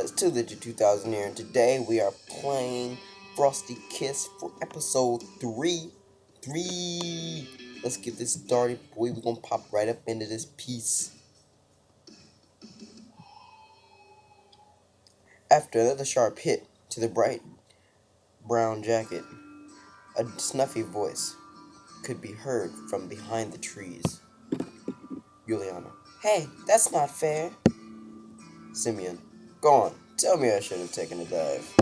guys, to the 2000 here, and today we are playing Frosty Kiss for episode 3. 3! Let's get this started, boy. We're gonna pop right up into this piece. After another sharp hit to the bright brown jacket, a snuffy voice could be heard from behind the trees. Juliana. Hey, that's not fair. Simeon. Go on, tell me I should have taken a dive.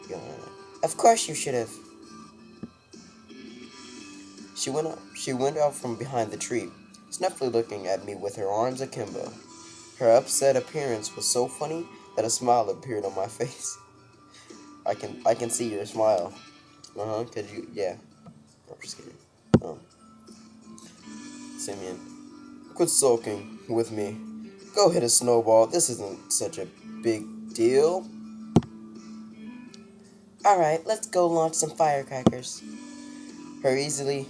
Juliana. Of course you should have. She went out from behind the tree, snuffily looking at me with her arms akimbo. Her upset appearance was so funny that a smile appeared on my face. I can see your smile. Could you? Yeah. I'm just kidding. Simeon, quit sulking with me. Go hit a snowball. This isn't such a big deal. Alright, let's go launch some firecrackers. Her easily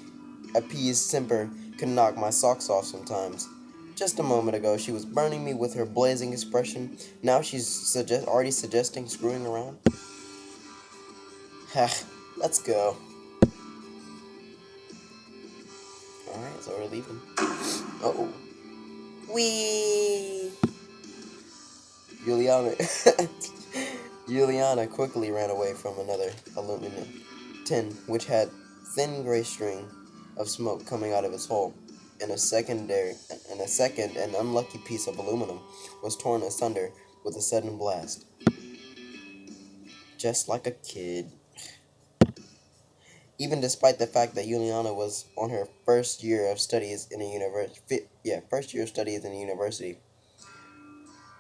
appeased temper could knock my socks off sometimes. Just a moment ago, she was burning me with her blazing expression. Now she's already suggesting screwing around. Ha, let's go. Alright, so we're leaving. Uh-oh. Whee! Juliana quickly ran away from another aluminum tin, which had thin gray string of smoke coming out of its hole. In a second, an unlucky piece of aluminum was torn asunder with a sudden blast. Just like a kid. Even despite the fact that Juliana was on her first year of studies in a university,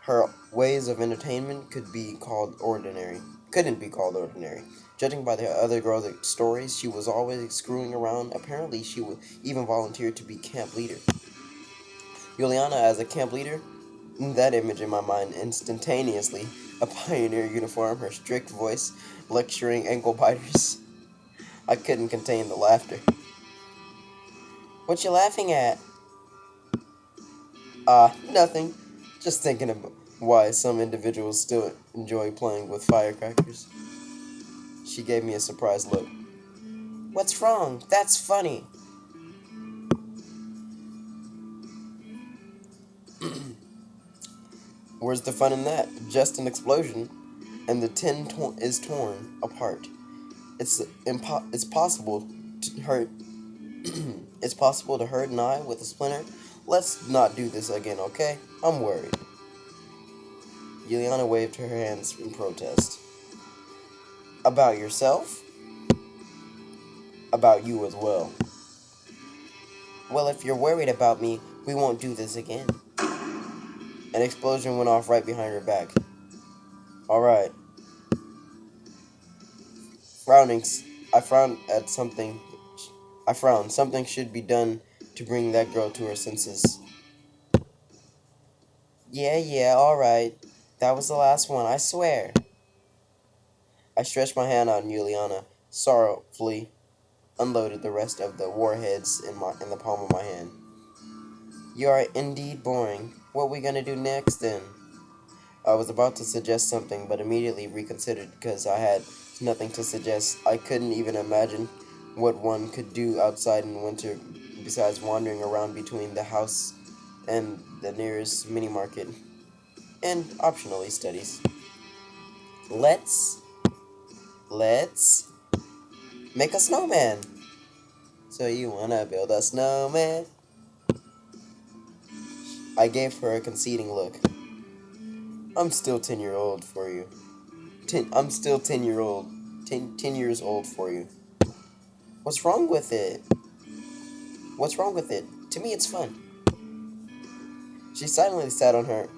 her ways of entertainment couldn't be called ordinary. Judging by the other girls' stories, she was always screwing around. Apparently, she would even volunteer to be camp leader. Juliana as a camp leader? That image in my mind instantaneously. A pioneer uniform, her strict voice, lecturing ankle biters. I couldn't contain the laughter. What you laughing at? Nothing. Just thinking about why some individuals still enjoy playing with firecrackers. She gave me a surprised look. What's wrong? That's funny. Where's the fun in that? Just an explosion, and the tin is torn apart. It's possible to hurt. It's possible to hurt an eye with a splinter. Let's not do this again, okay? I'm worried. Juliana waved her hands in protest. About yourself? About you as well. Well, if you're worried about me, we won't do this again. An explosion went off right behind her back. Alright. I frowned. Something should be done to bring that girl to her senses. Yeah, alright. That was the last one, I swear. I stretched my hand out and Juliana sorrowfully unloaded the rest of the warheads in the palm of my hand. You are indeed boring. What are we gonna do next, then? I was about to suggest something, but immediately reconsidered because I had nothing to suggest. I couldn't even imagine what one could do outside in winter besides wandering around between the house and the nearest mini-market, and optionally studies. Let's make a snowman. So you wanna build a snowman? I gave her a conceding look. I'm still 10 years old for you. 10 years old for you. What's wrong with it? To me, it's fun. She silently sat on her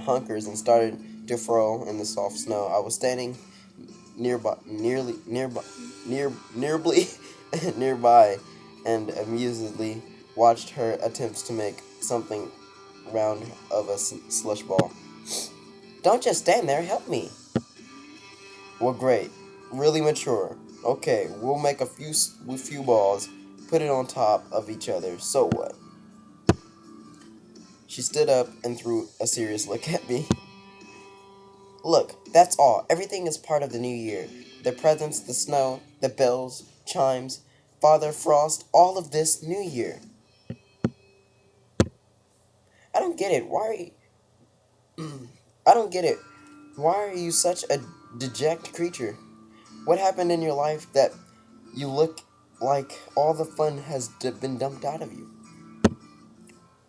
hunkers and started to furl in the soft snow. I was standing nearby, and amusedly watched her attempts to make something round of a slush ball. Don't just stand there, help me. Well, great. Really mature. Okay, we'll make a few balls, put it on top of each other, so what? She stood up and threw a serious look at me. Look, that's all. Everything is part of the new year. The presents, the snow, the bells, chimes, Father Frost, all of this new year. I don't get it. Why are you... I don't get it. Why are you such a dejected creature? What happened in your life that you look like all the fun has been dumped out of you?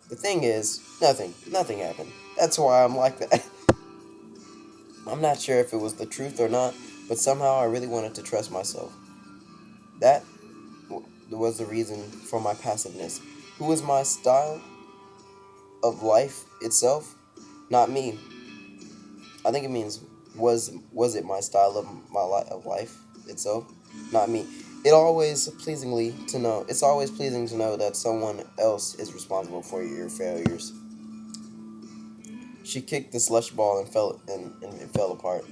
The thing is, nothing. Nothing happened. That's why I'm like that. I'm not sure if it was the truth or not, but somehow I really wanted to trust myself. That was the reason for my passiveness. Who was my style of life itself? Not me. I think it means was it my style of of life itself? Not me. It's always pleasing to know that someone else is responsible for your failures. She kicked the slush ball and it fell apart.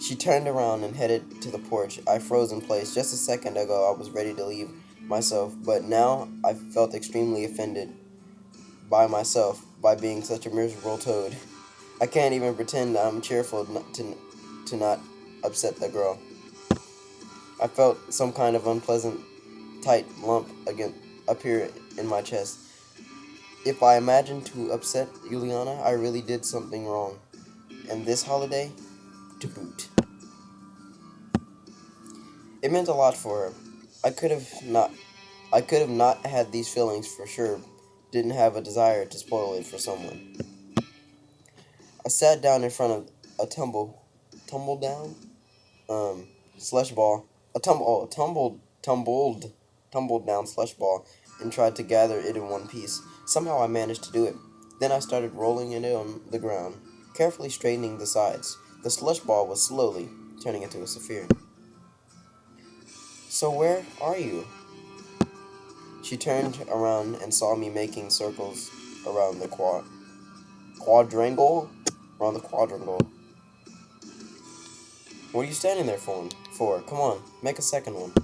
She turned around and headed to the porch. I froze in place. Just a second ago I was ready to leave myself, but now I felt extremely offended by myself by being such a miserable toad. I can't even pretend I'm cheerful to not upset the girl. I felt some kind of unpleasant, tight lump again appear in my chest. If I imagined to upset Juliana, I really did something wrong. And this holiday, to boot. It meant a lot for her. I could have not I could have not had these feelings for sure. Didn't have a desire to spoil it for someone. I sat down in front of a tumble down, slush ball, tumbled down slush ball, and tried to gather it in one piece. Somehow I managed to do it. Then I started rolling it on the ground, carefully straightening the sides. The slush ball was slowly turning into a sphere. So where are you? She turned around and saw me making circles around the quadrangle. Around the quadrangle. What are you standing there for? Come on, make a second one.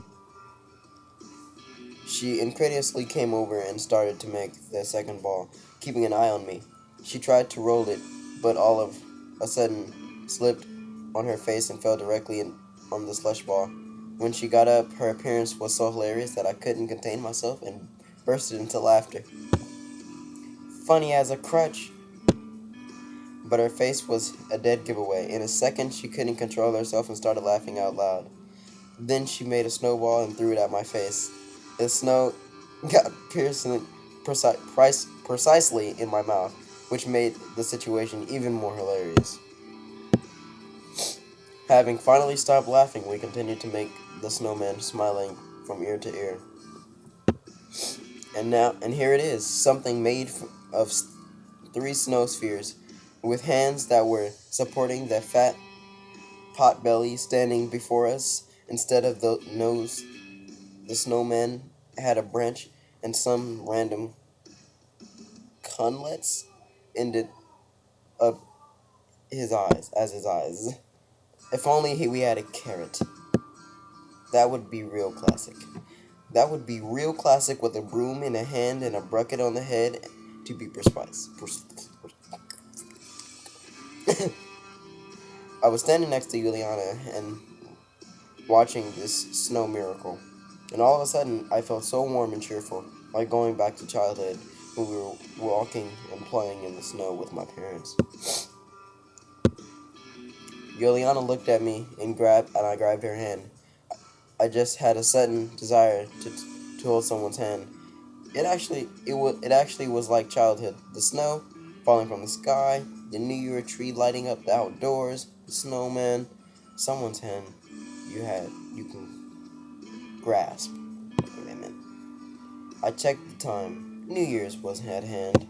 She incredulously came over and started to make the second ball, keeping an eye on me. She tried to roll it, but all of a sudden slipped on her face and fell directly on the slush ball. When she got up, her appearance was so hilarious that I couldn't contain myself and bursted into laughter. Funny as a crutch, but her face was a dead giveaway. In a second, she couldn't control herself and started laughing out loud. Then she made a snowball and threw it at my face. The snow got precisely in my mouth, which made the situation even more hilarious. Having finally stopped laughing, we continued to make the snowman smiling from ear to ear. And here it is, something made of three snow spheres, with hands that were supporting the fat pot belly standing before us. Instead of the nose, the snowman had a branch and some random cunlets ended up his eyes. If only we had a carrot. That would be real classic. That would be real classic with a broom in a hand and a bucket on the head to be precise. I was standing next to Juliana and watching this snow miracle. And all of a sudden, I felt so warm and cheerful, like going back to childhood when we were walking and playing in the snow with my parents. Juliana looked at me and I grabbed her hand. I just had a sudden desire to hold someone's hand. It actually was like childhood. The snow falling from the sky, the New Year tree lighting up the outdoors, the snowman, someone's hand you can grasp. I checked the time. New Year's was at hand.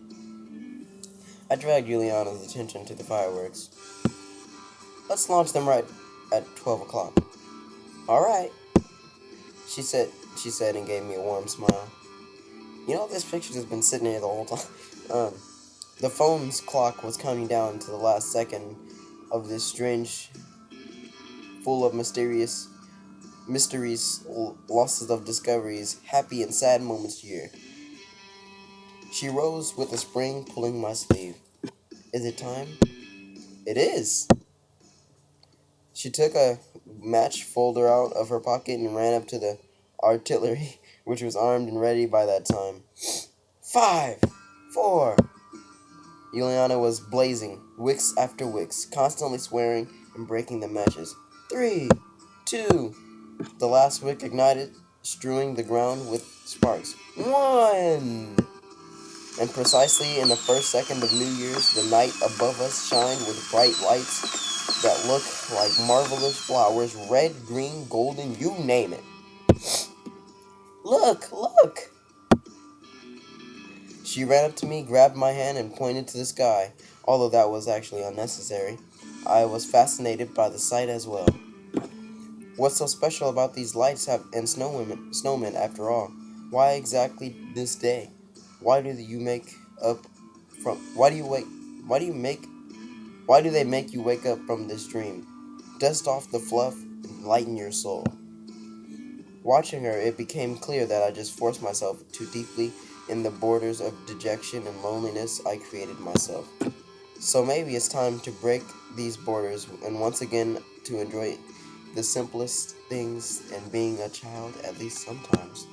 I dragged Juliana's attention to the fireworks. Let's launch them right at 12 o'clock. All right, she said and gave me a warm smile. You know, this picture has been sitting here the whole time. The phone's clock was counting down to the last second of this strange, full of mysteries, losses of discoveries, happy and sad moments year. She rose with a spring, pulling my sleeve. Is it time? It is. She took a match folder out of her pocket and ran up to the artillery, which was armed and ready by that time. 5, 4. Yuliana was blazing, wicks after wicks, constantly swearing and breaking the matches. 3, 2. The last wick ignited, strewing the ground with sparks. 1. And precisely in the first second of New Year's, the night above us shined with bright lights that look like marvelous flowers, red, green, golden, you name it. Look, look! She ran up to me, grabbed my hand, and pointed to the sky, although that was actually unnecessary. I was fascinated by the sight as well. What's so special about these lights and snowmen after all? Why exactly this day? Why do you make up from why do you wake why do you make why do they make you wake up from this dream? Dust off the fluff and lighten your soul. Watching her, it became clear that I just forced myself too deeply in the borders of dejection and loneliness I created myself. So maybe it's time to break these borders and once again to enjoy the simplest things and being a child, at least sometimes.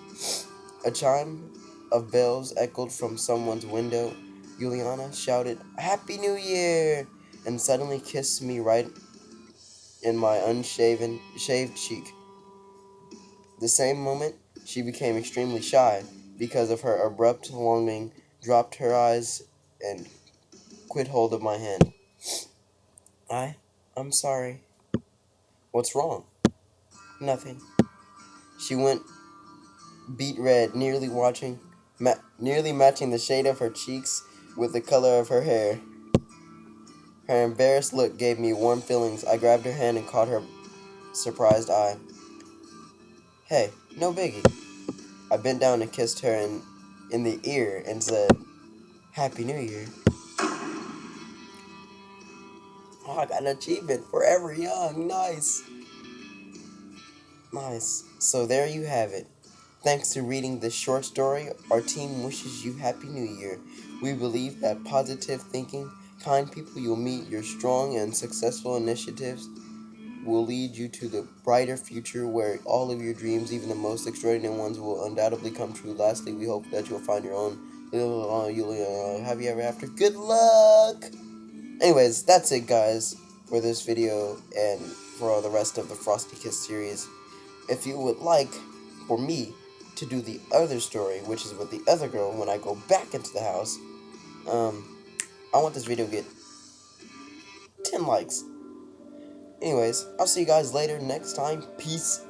A chime of bells echoed from someone's window. Juliana shouted, "Happy New Year!" and suddenly kissed me right in my shaved cheek. The same moment, she became extremely shy because of her abrupt longing, dropped her eyes, and quit hold of my hand. I'm sorry. What's wrong? Nothing. She went beet red, nearly matching the shade of her cheeks with the color of her hair. Her embarrassed look gave me warm feelings. I grabbed her hand and caught her surprised eye. Hey, no biggie. I bent down and kissed her in the ear and said, Happy New Year. Oh, I got an achievement. Forever young. Nice. Nice. So there you have it. Thanks to reading this short story, our team wishes you Happy New Year. We believe that positive thinking, kind people you'll meet, your strong and successful initiatives will lead you to the brighter future where all of your dreams, even the most extraordinary ones, will undoubtedly come true. Lastly, we hope that you'll find your own happy ever after. Good luck! Anyways, that's it, guys, for this video and for all the rest of the Frosty Kiss series. If you would like for me to do the other story, which is with the other girl when I go back into the house, I want this video to get 10 likes. Anyways, I'll see you guys later next time. Peace